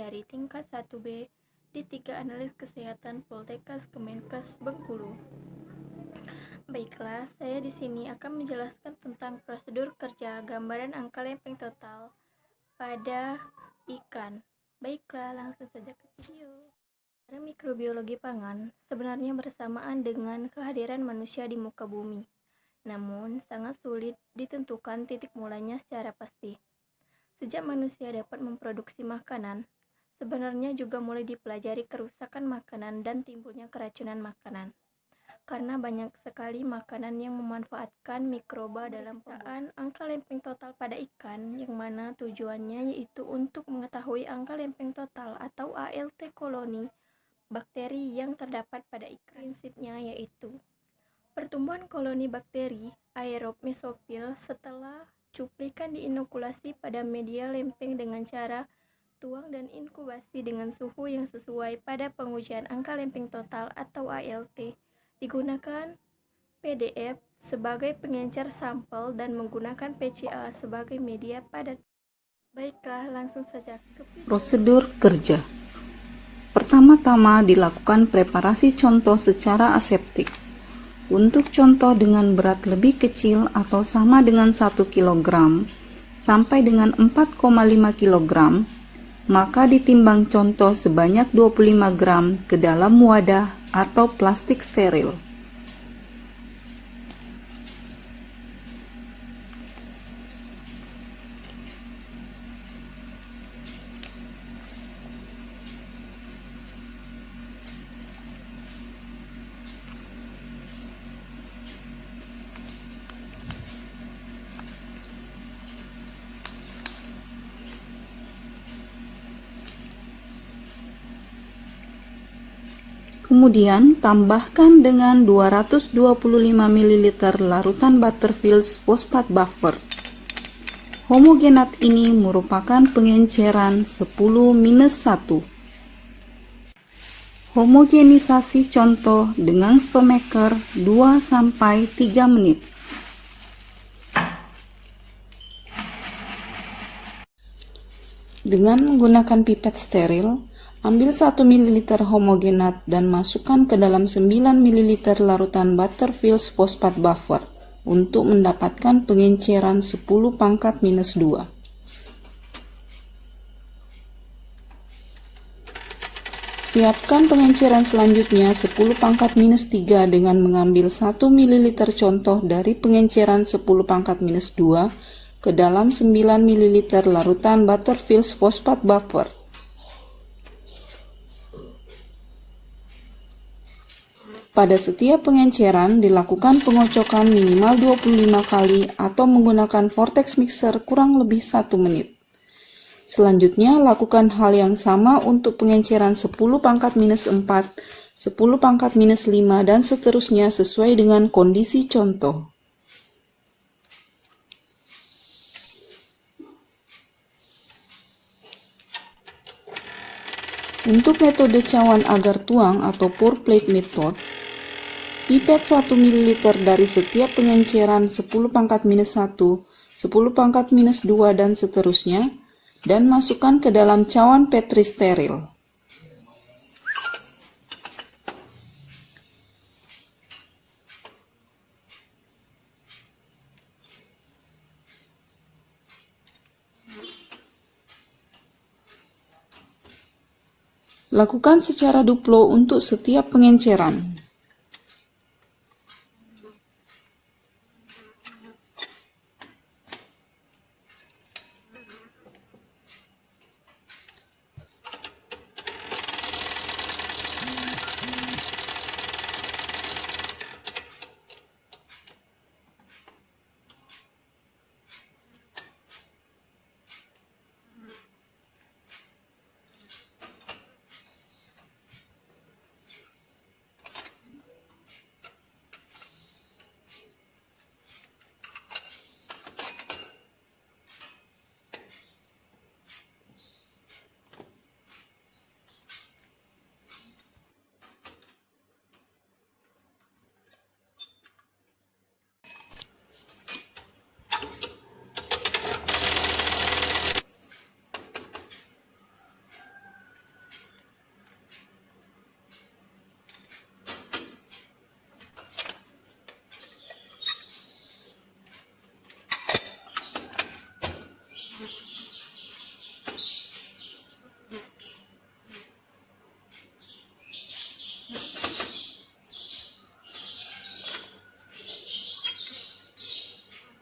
dari tingkat 1B di 3 Analis Kesehatan Poltekkes Kemenkes Bengkulu. Baiklah, saya di sini akan menjelaskan tentang prosedur kerja gambaran angka lempeng total pada ikan. Baiklah, langsung saja ke video. Secara mikrobiologi pangan sebenarnya bersamaan dengan kehadiran manusia di muka bumi. Namun, sangat sulit ditentukan titik mulanya secara pasti. Sejak manusia dapat memproduksi makanan, sebenarnya juga mulai dipelajari kerusakan makanan dan timbulnya keracunan makanan. Karena banyak sekali makanan yang memanfaatkan mikroba dalam pembuatan angka lempeng total pada ikan, yang mana tujuannya yaitu untuk mengetahui angka lempeng total atau ALT koloni bakteri yang terdapat pada ikan. Prinsipnya yaitu pertumbuhan koloni bakteri aerob mesofil setelah cuplikan diinokulasi pada media lempeng dengan cara tuang dan inkubasi dengan suhu yang sesuai pada pengujian angka lempeng total atau ALT. Digunakan PDF sebagai pengencer sampel dan menggunakan PCA sebagai media pada. Baiklah, langsung saja ke prosedur kerja. Pertama-tama dilakukan preparasi contoh secara aseptik. Untuk contoh dengan berat lebih kecil atau sama dengan 1 kg sampai dengan 4,5 kg, maka ditimbang contoh sebanyak 25 gram ke dalam wadah atau plastik steril. Kemudian tambahkan dengan 225 ml larutan Butterfields fosfat buffer. Homogenat ini merupakan pengenceran 10-1. Homogenisasi contoh dengan stomacher 2-3 menit. Dengan menggunakan pipet steril, ambil 1 ml homogenat dan masukkan ke dalam 9 ml larutan Butterfields fosfat buffer untuk mendapatkan pengenceran 10⁻². Siapkan pengenceran selanjutnya 10⁻³ dengan mengambil 1 ml contoh dari pengenceran 10⁻² ke dalam 9 ml larutan Butterfields fosfat buffer. Pada setiap pengenceran dilakukan pengocokan minimal 25 kali atau menggunakan vortex mixer kurang lebih 1 menit. Selanjutnya lakukan hal yang sama untuk pengenceran 10⁻⁴, 10⁻⁵ dan seterusnya sesuai dengan kondisi contoh. Untuk metode cawan agar tuang atau pour plate method, pipet 1 ml dari setiap pengenceran 10⁻⁻⁴, 10⁻⁻² dan seterusnya, dan masukkan ke dalam cawan Petri steril. Lakukan secara duplo untuk setiap pengenceran.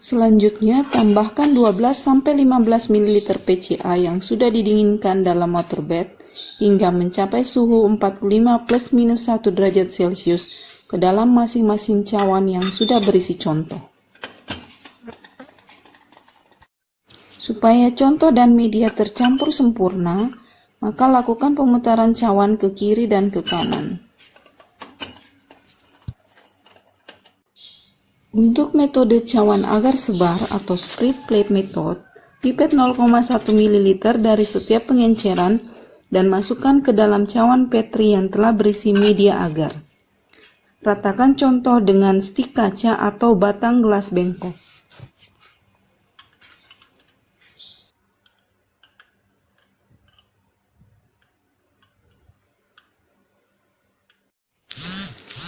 Selanjutnya, tambahkan 12-15 ml PCA yang sudah didinginkan dalam water bath hingga mencapai suhu 45 plus minus 1 derajat Celcius ke dalam masing-masing cawan yang sudah berisi contoh. Supaya contoh dan media tercampur sempurna, maka lakukan pemutaran cawan ke kiri dan ke kanan. Untuk metode cawan agar sebar atau spread plate method, pipet 0,1 ml dari setiap pengenceran dan masukkan ke dalam cawan Petri yang telah berisi media agar. Ratakan contoh dengan stik kaca atau batang gelas bengkok.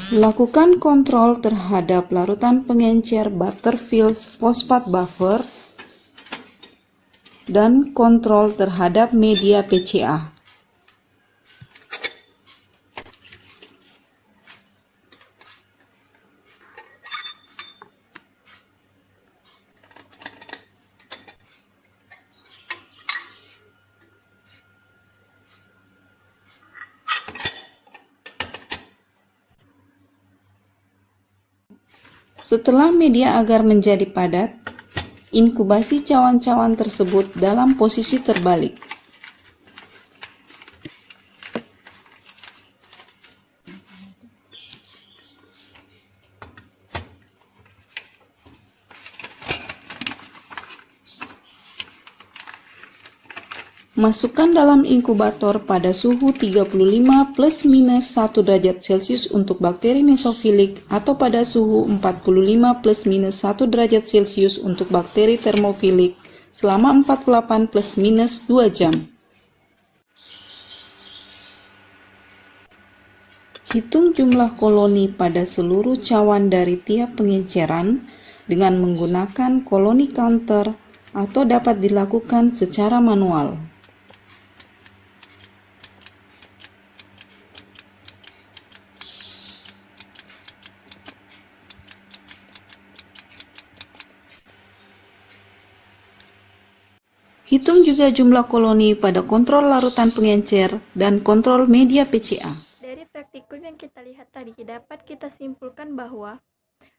Lakukan kontrol terhadap larutan pengencer Butterfield fosfat buffer dan kontrol terhadap media PCA. Setelah media agar menjadi padat, inkubasi cawan-cawan tersebut dalam posisi terbalik. Masukkan dalam inkubator pada suhu 35 plus minus 1 derajat Celcius untuk bakteri mesofilik atau pada suhu 45 plus minus 1 derajat Celcius untuk bakteri termofilik selama 48 plus minus 2 jam. Hitung jumlah koloni pada seluruh cawan dari tiap pengenceran dengan menggunakan koloni counter atau dapat dilakukan secara manual. Hitung juga jumlah koloni pada kontrol larutan pengencer dan kontrol media PCA. Dari praktikum yang kita lihat tadi, dapat kita simpulkan bahwa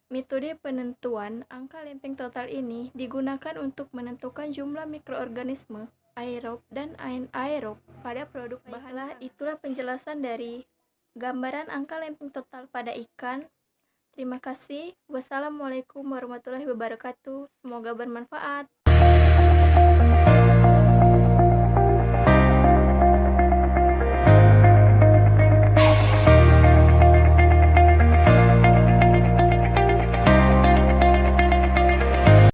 metode penentuan angka lempeng total ini digunakan untuk menentukan jumlah mikroorganisme aerob dan anaerob pada produk bahan. Itulah penjelasan dari gambaran angka lempeng total pada ikan. Terima kasih. Wassalamualaikum warahmatullahi wabarakatuh. Semoga bermanfaat.